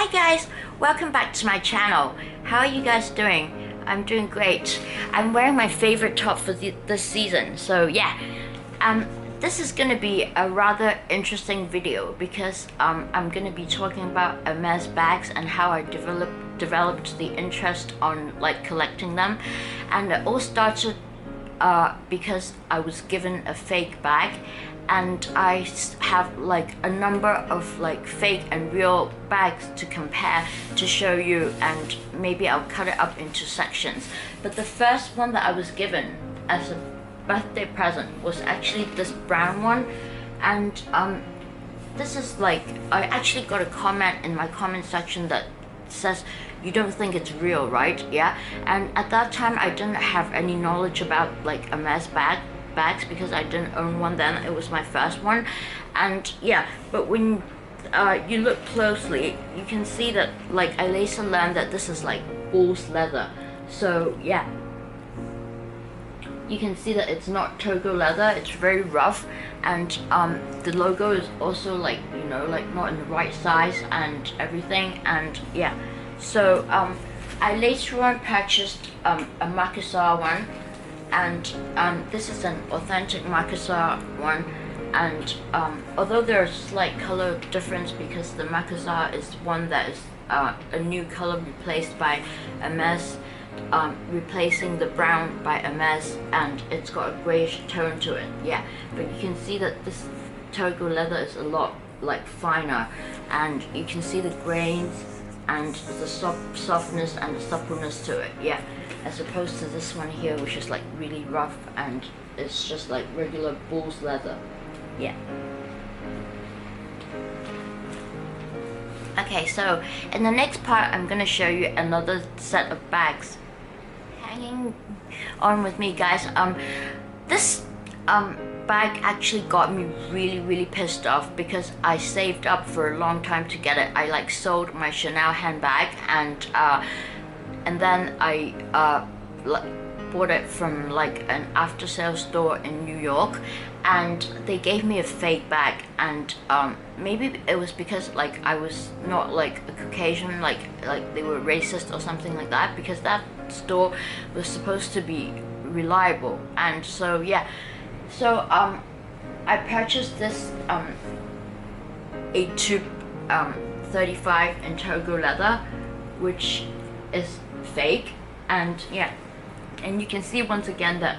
Hi guys, welcome back to my channel. How are you guys doing? I'm doing great. I'm wearing my favorite top for this season, so yeah. This is gonna be a rather interesting video because I'm gonna be talking about Hermes bags and how I developed the interest on like collecting them, and it all started because I was given a fake bag, and I have like a number of like fake and real bags to compare to show you, and maybe I'll cut it up into sections. But the first one that I was given as a birthday present was actually this brown one, and this is like, I actually got a comment in my comment section that says, you don't think it's real, right? Yeah. And at that time I didn't have any knowledge about like Hermes bags because I didn't own one then. It was my first one, and yeah, but when you look closely, you can see that like I later learned that this is like bull's leather. So yeah, you can see that it's not Togo leather, it's very rough, and the logo is also like, you know, like not in the right size and everything. And yeah, so I later on purchased a Makassar one, and this is an authentic Makassar one, and although there's slight color difference because the Makassar is one that is a new color replaced by Hermes, replacing the brown by Hermes, and it's got a grayish tone to it. Yeah, but you can see that this Togo leather is a lot like finer, and you can see the grains and the softness and the suppleness to it. Yeah, as opposed to this one here, which is like really rough and it's just like regular bull's leather. Yeah. Okay, so in the next part I'm gonna show you another set of bags. Hanging on with me, guys. This bag actually got me really pissed off because I saved up for a long time to get it. I like sold my Chanel handbag, and then I bought it from like an after sale store in New York, and they gave me a fake bag, and maybe it was because like I was not like a Caucasian, like they were racist or something like that, because that store was supposed to be reliable. And so yeah, so I purchased this a tube 35 in Togo leather, which is fake, and yeah, and you can see once again that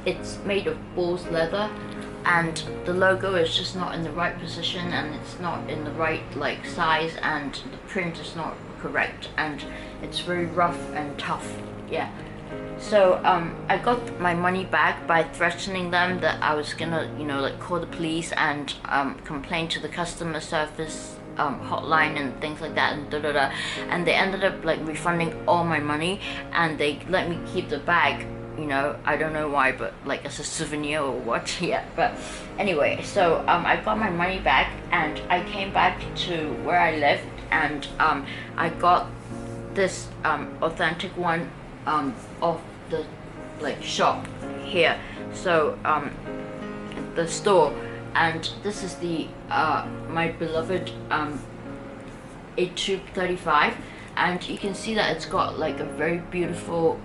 it's made of bull's leather, and the logo is just not in the right position, and it's not in the right like size, and the print is not correct, and it's very rough and tough. Yeah, so I got my money back by threatening them that I was gonna, you know, like call the police and complain to the customer service hotline and things like that, and and they ended up like refunding all my money, and they let me keep the bag. You know, I don't know why, but like as a souvenir or what. Yeah, but anyway, so I got my money back, and I came back to where I lived, and I got this authentic one of the like shop here, so the store, and this is the my beloved A-tube 35, and you can see that it's got like a very beautiful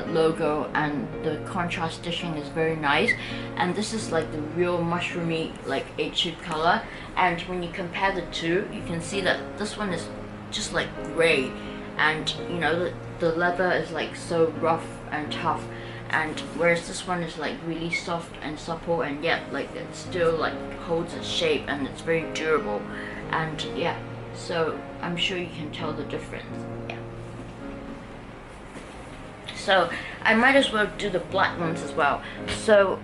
logo, and the contrast stitching is very nice, and this is like the real mushroomy like A-tube color. And when you compare the two, you can see that this one is just like gray, and you know the leather is like so rough and tough, and whereas this one is like really soft and supple, and yet like it still like holds its shape, and it's very durable. And yeah, so I'm sure you can tell the difference. Yeah. So I might as well do the black ones as well. So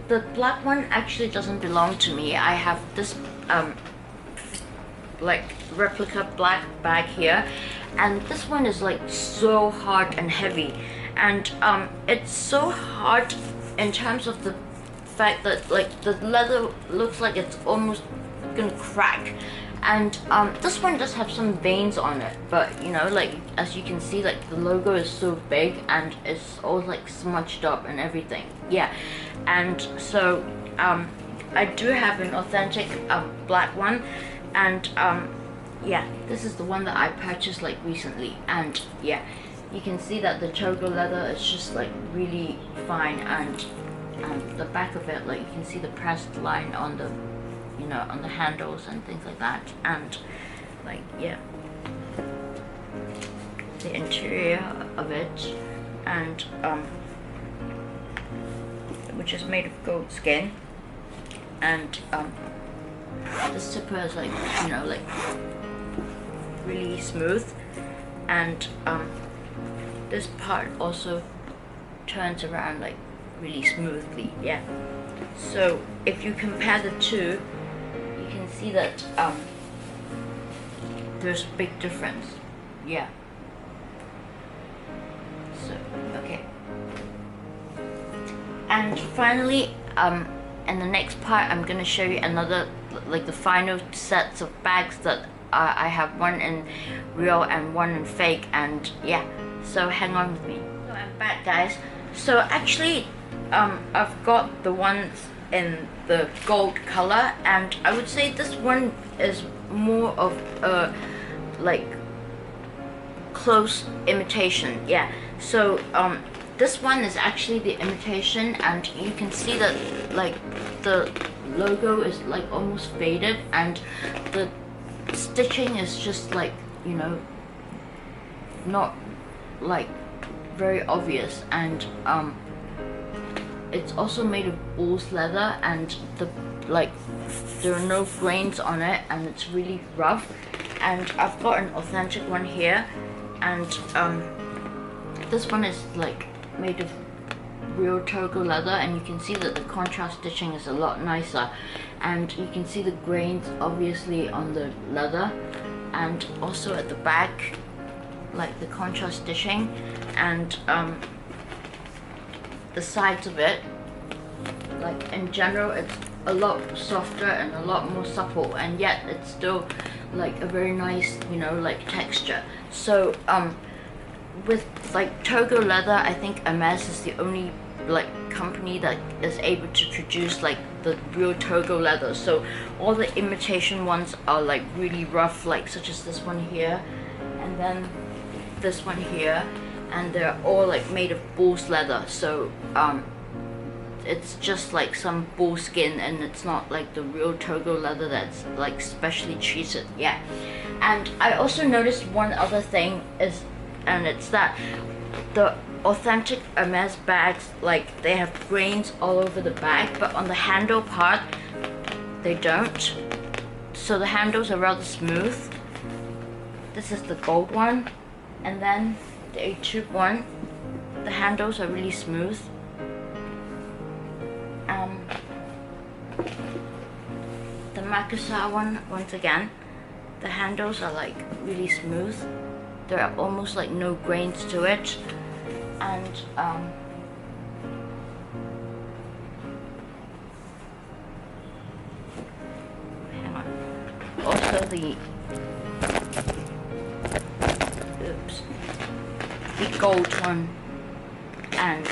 the black one actually doesn't belong to me. I have this like replica black bag here, and this one is like so hard and heavy, and it's so hard in terms of the fact that like the leather looks like it's almost gonna crack. And this one does have some veins on it, but you know, like as you can see, like the logo is so big and it's all like smudged up and everything. Yeah, and so I do have an authentic black one, and yeah, this is the one that I purchased like recently, and yeah, you can see that the Togo leather is just like really fine, and the back of it, like you can see the pressed line on the, you know, on the handles and things like that, and like yeah, the interior of it, and which is made of goat skin, and the zipper is like, you know, like really smooth, and this part also turns around like really smoothly. Yeah, so if you compare the two, you can see that there's a big difference. Yeah, so okay, and finally in the next part I'm gonna show you another, like the final sets of bags that I have, one in real and one in fake, and yeah, so hang on with me. So I'm back, guys. So actually I've got the ones in the gold color, and I would say this one is more of a like close imitation. Yeah, so this one is actually the imitation, and you can see that like the logo is like almost faded, and the stitching is just like, you know, not like very obvious, and it's also made of bull's leather, and the like there are no grains on it, and it's really rough. And I've got an authentic one here, and this one is like made of real Togo leather, and you can see that the contrast stitching is a lot nicer, and you can see the grains obviously on the leather, and also at the back, like the contrast stitching, and the sides of it, like in general it's a lot softer and a lot more supple, and yet it's still like a very nice, you know, like texture. So with like Togo leather, I think Hermes is the only like company that is able to produce like the real Togo leather. So all the imitation ones are like really rough, like such as this one here, and then this one here, and they're all like made of bull's leather. So it's just like some bull skin, and it's not like the real Togo leather that's like specially treated. Yeah, and I also noticed one other thing is, and it's that the authentic Hermes bags, like they have grains all over the bag, but on the handle part they don't. So the handles are rather smooth. This is the gold one, and then the A-tube one, the handles are really smooth. The Makassar one, once again, the handles are like really smooth. There are almost like no grains to it, and hang on. Also the gold one, and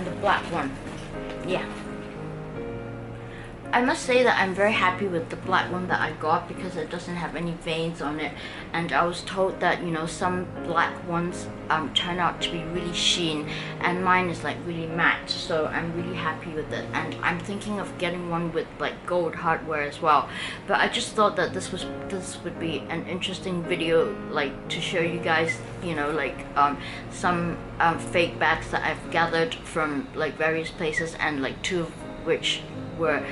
the black one. Yeah, I must say that I'm very happy with the black one that I got, because it doesn't have any veins on it, and I was told that, you know, some black ones turn out to be really sheen, and mine is like really matte, so I'm really happy with it. And I'm thinking of getting one with like gold hardware as well, but I just thought that this would be an interesting video, like to show you guys, you know, like some fake bags that I've gathered from like various places, and like two of which were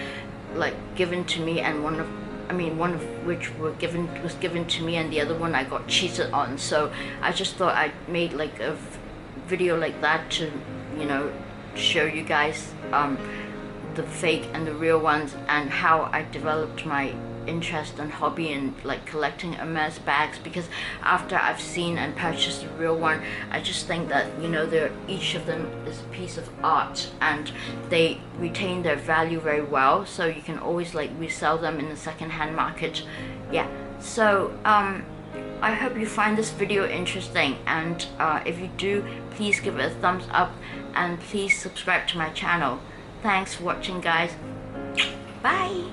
like given to me, and one of which was given to me, and the other one I got cheated on. So I just thought I'd made like a video like that to, you know, show you guys the fake and the real ones, and how I developed my interest and hobby in like collecting Hermes bags. Because after I've seen and purchased the real one, I just think that, you know, each of them is a piece of art, and they retain their value very well, so you can always like resell them in the second-hand market. Yeah, so I hope you find this video interesting, and if you do, please give it a thumbs up and please subscribe to my channel. Thanks for watching, guys. Bye.